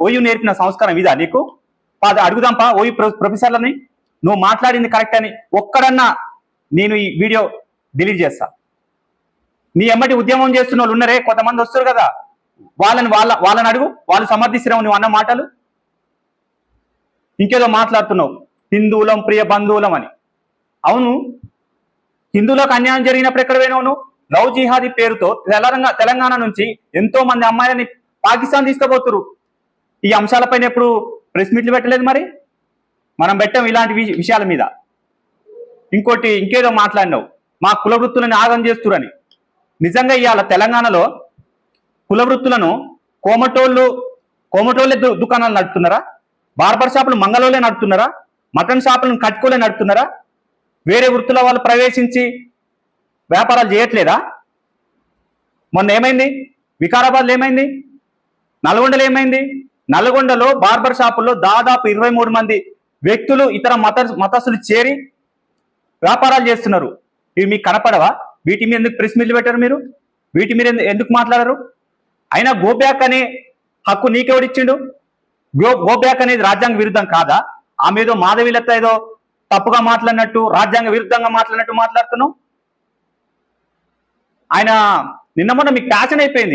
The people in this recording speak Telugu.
ఓయూ నేర్పిన సంస్కారం ఇదా నీకు? అడుగుదాంపా ఓయూ ప్రొఫెసర్లని, నువ్వు మాట్లాడింది కరెక్ట్ అని ఒక్కడన్నా నేను ఈ వీడియో డిలీట్ చేస్తా. నీ ఎమ్మటి ఉద్యమం చేస్తున్న వాళ్ళు ఉన్నారే కొంతమంది వస్తారు కదా, వాళ్ళని అడుగు, వాళ్ళు సమర్థిస్తున్నావు నువ్వు అన్న మాటలు. ఇంకేదో మాట్లాడుతున్నావు హిందువులం ప్రియ బంధువులం అని. అవును, హిందువులకు అన్యాయం జరిగినప్పుడు ఎక్కడ పోయినావు నువ్వు? లవ్ జిహాదీ పేరుతో తెలంగాణ నుంచి ఎంతో మంది అమ్మాయిలని పాకిస్తాన్ తీసుకుపోతున్నారు. ఈ అంశాలపైన ఎప్పుడు ప్రెస్ మీట్లు పెట్టలేదు మరి? మనం పెట్టాం ఇలాంటి విషయాల మీద. ఇంకేదో మాట్లాడినావు మా కుల వృత్తులను ఆగం చేస్తురని. నిజంగా ఇవాళ తెలంగాణలో కుల వృత్తులను కోమటోళ్ళే దుకాణాలు నడుపుతున్నారా? బార్బర్ షాపులు మంగళోళ్ళే నడుపుతున్నారా? మటన్ షాపులను కట్టుకోలే నడుపుతున్నారా? వేరే వృత్తుల వాళ్ళు ప్రవేశించి వ్యాపారాలు చేయట్లేదా? మొన్న ఏమైంది? వికారాబాద్లో ఏమైంది? నల్గొండలో ఏమైంది? నల్గొండలో బార్బర్ షాపుల్లో దాదాపు 23 మంది వ్యక్తులు ఇతర మతస్థులు చేరి వ్యాపారాలు చేస్తున్నారు. ఇవి మీకు కనపడవా? వీటి మీద ఎందుకు ప్రెస్ మీట్లు పెట్టారు మీరు? వీటి మీద ఎందుకు మాట్లాడరు? అయినా గో బ్యాక్ అనే హక్కు నీకెవడిచ్చిండు? గో బ్యాక్ అనేది రాజ్యాంగ విరుద్ధం కాదా? ఆమె ఏదో మాధవీలత ఏదో తప్పుగా మాట్లాడినట్టు, రాజ్యాంగ విరుద్ధంగా మాట్లాడినట్టు మాట్లాడుతున్నావు. ఆయన నిన్న మొన్న మీకు ప్యాషన్ అయిపోయింది.